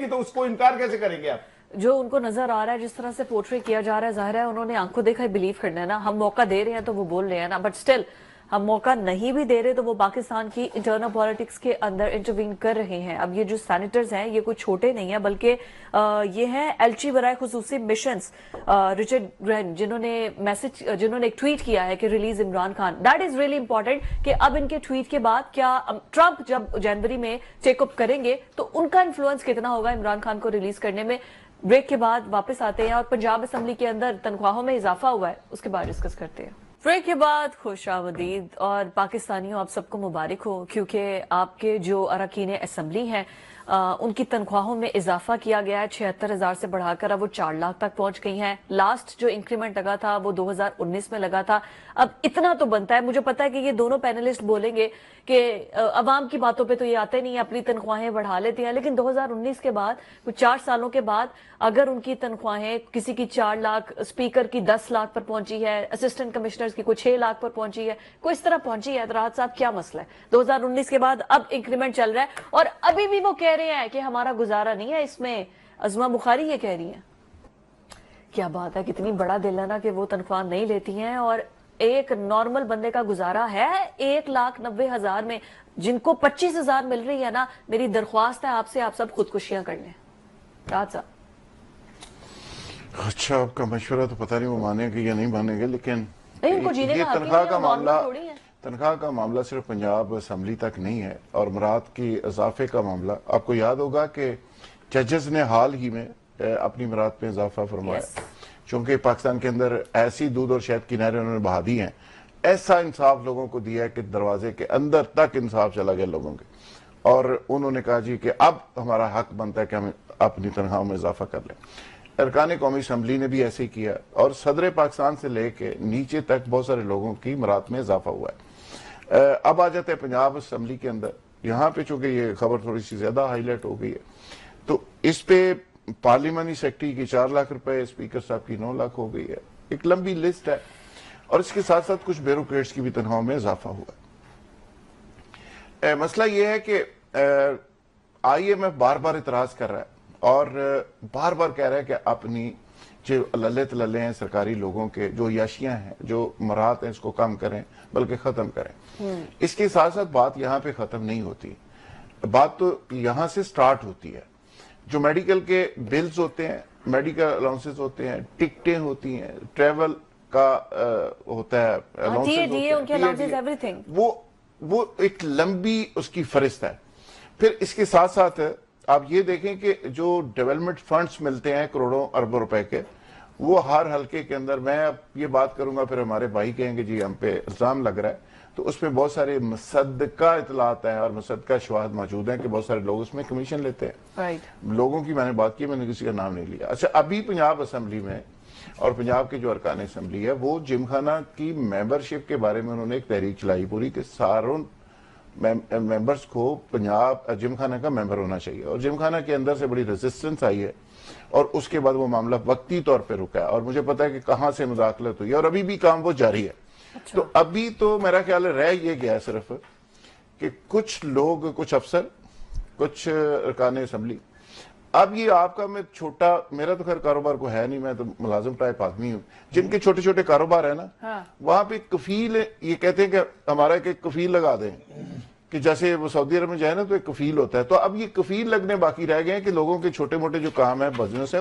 तो उसको इनकार कैसे करेंगे आप?
जो उनको नजर आ रहा है, जिस तरह से पोर्ट्रे किया जा रहा है, जाहिर है उन्होंने आंखों देखा ही बिलीव करना है ना। हम मौका दे रहे हैं तो वो बोल रहे हैं ना, बट स्टिल हम मौका नहीं भी दे रहे तो वो पाकिस्तान की इंटरनल पॉलिटिक्स के अंदर इंटरवीन कर रहे हैं। अब ये जो सैनिटर्स हैं ये कोई छोटे नहीं है, बल्कि ये हैं एलची बराए खुसूसी मिशंस रिचर्ड ग्रेन, जिन्होंने एक ट्वीट किया है कि release Imran Khan. That is really important कि अब इनके ट्वीट के बाद क्या ट्रंप जब जनवरी में चेकअप करेंगे तो उनका इन्फ्लुएंस कितना होगा इमरान खान को रिलीज करने में। ब्रेक के बाद वापस आते हैं और पंजाब असेंबली के अंदर तनख्वाहों में इजाफा हुआ है, उसके बाद डिस्कस करते हैं। ब्रेक के बाद खुशामदीद, और पाकिस्तानियों आप सबको मुबारक हो, क्योंकि आपके जो अरकान असेंबली हैं उनकी तनख्वाहों में इजाफा किया गया है। 76,000 से बढ़ाकर अब वो 4 लाख तक पहुंच गई हैं। लास्ट जो इंक्रीमेंट लगा था वो 2019 में लगा था। अब इतना तो बनता है, मुझे पता है कि ये दोनों पैनलिस्ट बोलेंगे कि अवाम की बातों पे तो ये आते नहीं, अपनी तनख्वाहें बढ़ा लेते हैं, लेकिन 2019 के बाद कुछ 4 सालों के बाद अगर उनकी तनख्वाहें किसी की 4 लाख, स्पीकर की 10 लाख पर पहुंची है, असिस्टेंट कमिश्नर्स की कोई 6 लाख पर पहुंची है, कोई इस तरह पहुंची है, तो राहत साहब क्या मसला है? 2019 के बाद अब इंक्रीमेंट चल रहा है और अभी भी वो कह रहे हैं कि हमारा गुजारा नहीं है इसमें। अजमा बुखारी ये कह रही है। क्या बात है, कितनी बड़ा दिल है ना कि वो तनख्वाह नहीं लेती हैं और एक नॉर्मल बंदे का गुजारा है 1,90,000 में। जिनको 25,000 मिल रही है ना, मेरी दरख्वास्त है आपसे, आप सब खुदकुशियां कर लें। राहत साहब,
अच्छा आपका मशवरा तो पता नहीं वो मानेंगे या नहीं मानेंगे, लेकिन
नहीं, उनको जीने
ये
का हक ही
तनख्वाह
नहीं
का
है,
मामला,
नॉर्मल थोड़ी है।
तनख्वाह का मामला सिर्फ पंजाब असेंबली तक नहीं है और मराद की इजाफे का मामला। आपको याद होगा कि जजेस ने हाल ही में अपनी मराद पे इजाफा फरमाया। चूंकि पाकिस्तान के अंदर ऐसी दूध और शहद की नहरें उन्होंने बहा दी हैं, ऐसा इंसाफ लोगों को दिया है कि दरवाजे के अंदर तक इंसाफ चला गया लोगों के, और उन्होंने कहा जी कि अब हमारा हक बनता है कि हम अपनी तनख्वाहों में इजाफा कर लें। अरकान कौमी असम्बली ने भी ऐसे ही किया, और सदर पाकिस्तान से लेके नीचे तक बहुत सारे लोगों की मरात में इजाफा हुआ है। अब आ जाते हैं पंजाब असम्बली के अंदर। यहाँ पे चूंकि ये खबर थोड़ी सी ज्यादा हाईलाइट हो गई है, तो इस पे पार्लिमानी सेक्रेटरी की 4 लाख रुपए, स्पीकर साहब की 9 लाख हो गई है। एक लंबी लिस्ट है, और इसके साथ साथ कुछ ब्यूरोक्रेट्स की भी तनख्वाहों में इजाफा हुआ है। मसला ये है कि IMF बार बार इतराज कर रहा है और बार बार कह रहा है कि अपनी जो लल्ले तलल्ले हैं सरकारी लोगों के, जो याशियां हैं, जो मराहत हैं, इसको कम करें, बल्कि खत्म करें। इसके साथ साथ बात यहाँ पे खत्म नहीं होती, बात तो यहाँ से स्टार्ट होती है। जो मेडिकल के बिल्स होते हैं, मेडिकल अलाउंसेस होते हैं, टिकटें होती हैं, ट्रेवल का होता है,
एवरीथिंग,
वो एक लंबी उसकी फरिस्त है। फिर इसके साथ साथ आप ये देखें कि जो डेवलपमेंट फंड्स मिलते हैं करोड़ों अरबों रुपए के, वो हर हल्के के अंदर, मैं अब ये बात करूंगा फिर हमारे भाई कहेंगे जी हम पे इल्जाम लग रहा है, तो उसमें बहुत सारे मुसद्दका इतलात हैं और मुसद्दका शवाहद मौजूद हैं कि बहुत सारे लोग उसमें कमीशन लेते हैं।
राइट।
लोगों की मैंने बात की, मैंने किसी का नाम नहीं लिया। अच्छा, अभी पंजाब असम्बली में और पंजाब के जो अरकान असम्बली है, वो जिमखाना की मेंबरशिप के बारे में उन्होंने एक तहरीक चलाई पूरी कि सारों मेंबर्स को पंजाब जिमखाना का मेंबर होना चाहिए, और जिमखाना के अंदर से बड़ी रेजिस्टेंस आई है, और उसके बाद वो मामला वक्ती तौर पे रुका है, और मुझे पता है कि कहां से मुदाखलत हुई है, और अभी भी काम वो जारी है।
अच्छा।
तो अभी तो मेरा ख्याल है रह ये गया सिर्फ कि कुछ लोग, कुछ अफसर, कुछ अरकान असम्बली, अब ये आपका, मैं छोटा, मेरा तो खैर कारोबार को है नहीं, मैं तो मुलाजिम टाइप आदमी हूँ, जिनके छोटे छोटे कारोबार है ना,
हाँ।
वहां पे कफील, ये कहते हैं कि हमारा एक कफील लगा दें, कि जैसे वो सऊदी अरब में जाए ना तो एक कफील होता है, तो अब ये कफील लगने बाकी रह गए हैं कि लोगों के छोटे मोटे जो काम है, बिजनेस है,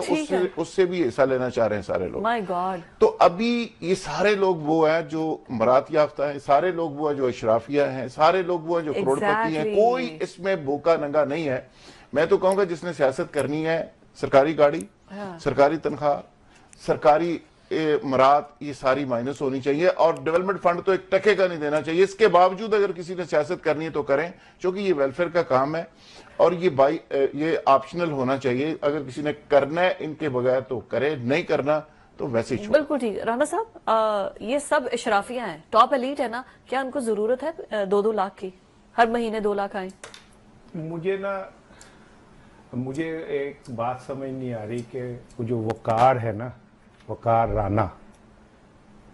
उससे भी हिस्सा लेना चाह रहे हैं सारे लोग।
My God.
तो अभी ये सारे लोग वो हैं जो मरात याफ्ता है, सारे लोग वो हैं जो अशराफिया हैं, सारे लोग वो हैं जो करोड़पति हैं, कोई इसमें भूखा नंगा नहीं है। मैं तो कहूंगा जिसने सियासत करनी है, सरकारी गाड़ी, सरकारी तनख्वाह, सरकारी मरात, ये सारी माइनस होनी चाहिए, और डेवलपमेंट फंड तो एक टके का नहीं देना चाहिए। इसके बावजूद अगर किसी ने सियासत करनी है तो करें, क्योंकि ये वेलफेयर का काम है, और ये ऑप्शनल होना चाहिए। अगर किसी ने करना है इनके बगैर तो करे, नहीं करना तो वैसे ही छोड़।
बिल्कुल ठीक। राना साहब, ये सब इशराफिया हैं, टॉप एलीट है ना, क्या उनको जरूरत है 2-2 लाख की, हर महीने 2 लाख आए?
मुझे एक बात समझ नहीं आ रही कि वो जो वकार है ना, वकार राना,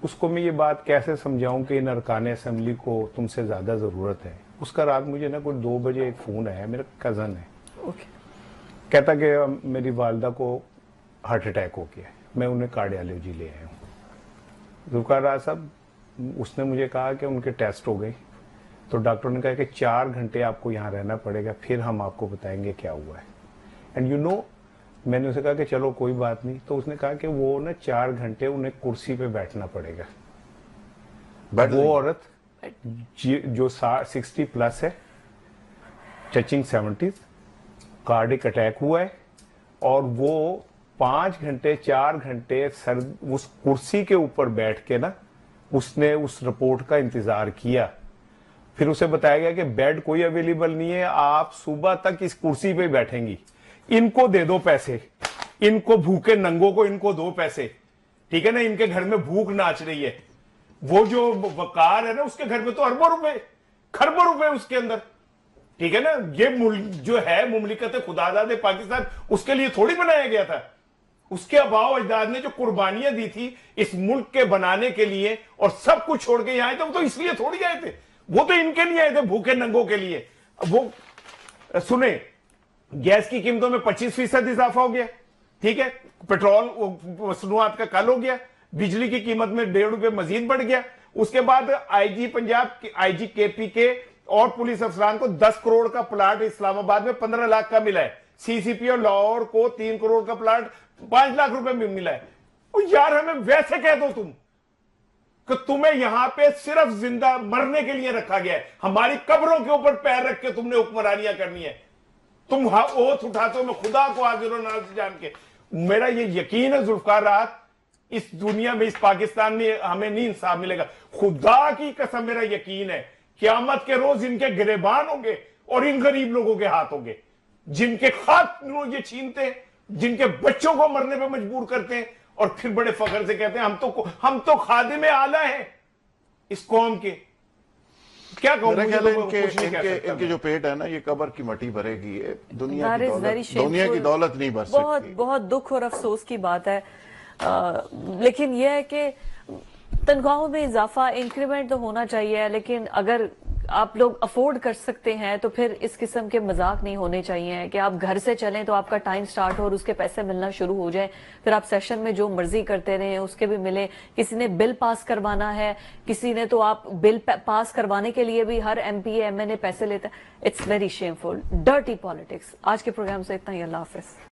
उसको मैं ये बात कैसे समझाऊं कि इन अरकान असम्बली को तुमसे ज्यादा जरूरत है। उसका रात मुझे ना कोई 2 बजे एक फोन आया, मेरा कजन है, कहता कि मेरी वालदा को हार्ट अटैक हो गया, मैं उन्हें कार्डियोलॉजी ले आया हूँ। जुल्फकार राज साहब, उसने मुझे कहा कि उनके टेस्ट हो गए, तो डॉक्टर ने कहा कि 4 घंटे आपको यहाँ रहना पड़ेगा, फिर हम आपको बताएंगे क्या हुआ है। एंड यू नो, मैंने उसे कहा कि चलो कोई बात नहीं, तो उसने कहा कि वो ना 4 घंटे उन्हें कुर्सी पे बैठना पड़ेगा। वो औरत जो 60 प्लस है, टचिंग 70s, कार्डिक अटैक हुआ है, और वो 5 घंटे 4 घंटे उस कुर्सी के ऊपर बैठ के ना उसने उस रिपोर्ट का इंतजार किया। फिर उसे बताया गया कि बेड कोई अवेलेबल नहीं है, आप सुबह तक इस कुर्सी पे बैठेंगी, इनको दे दो पैसे, इनको भूखे नंगों को इनको दो पैसे, ठीक है ना, इनके घर में भूख नाच रही है। वो जो वकार है ना, उसके घर में तो अरबों रुपए, खरबों रुपए उसके अंदर, ठीक है ना। ये जो है मुमलिकत खुदाजाद पाकिस्तान, उसके लिए थोड़ी बनाया गया था। उसके अबाव अजदाद ने जो कुर्बानियां दी थी इस मुल्क के बनाने के लिए, और सब कुछ छोड़ के यहाँ आए थे, वो तो इसलिए थोड़ी आए थे, वो तो इनके लिए आए थे, भूखे नंगों के लिए। वो सुने, गैस की कीमतों में 25% इजाफा हो गया, ठीक है, पेट्रोल मसनूआत का कल हो गया, बिजली की कीमत में 1.5 रुपए मजीद बढ़ गया। उसके बाद आईजी पंजाब, आईजी केपी के और पुलिस अफसरान को 10 करोड़ का प्लाट इस्लामाबाद में 15 लाख का मिला है। सीसीपी और लाहौर को 3 करोड़ का प्लाट 5 लाख रुपए में मिला है। यार हमें वैसे कह दो तुम कि तुम्हें यहां पे सिर्फ जिंदा मरने के लिए रखा गया है, हमारी कब्रों के ऊपर पैर रख के तुमने हुक्मरानियां करनी है। तुम ओथ उठाते हो, मैं खुदा को हाजिर नाज़िर जान के, मेरा ये यकीन है जुल्फकार राहत, इस दुनिया में, इस पाकिस्तान में हमें नहीं इंसाफ मिलेगा। खुदा की कसम मेरा यकीन है क़यामत के रोज इनके गिरेबान होंगे और इन गरीब लोगों के हाथ होंगे, जिनके हाथ ये छीनते हैं, जिनके बच्चों को मरने पे मजबूर करते हैं और फिर बड़े फख्र से कहते हैं हम तो खादिम आला हैं इस कौम के। क्या कहूं,
मेरा ख्याल है
इनके
जो पेट है ना, ये कब्र की मट्टी भरेगी, ये दुनिया
That
की दौलत नहीं भर सकती।
बहुत दुख और अफसोस की बात है। लेकिन यह है कि तनख्वाहों में इजाफा, इंक्रीमेंट तो होना चाहिए, लेकिन अगर आप लोग अफोर्ड कर सकते हैं तो फिर इस किस्म के मजाक नहीं होने चाहिए कि आप घर से चलें तो आपका टाइम स्टार्ट हो और उसके पैसे मिलना शुरू हो जाए, फिर आप सेशन में जो मर्जी करते रहें उसके भी मिले। किसी ने बिल पास करवाना है, किसी ने तो आप बिल पास करवाने के लिए भी हर MP MNA पैसे लेता है। It's very shameful, dirty politics. आज के प्रोग्राम से इतना ही, अल्लाह हाफिज।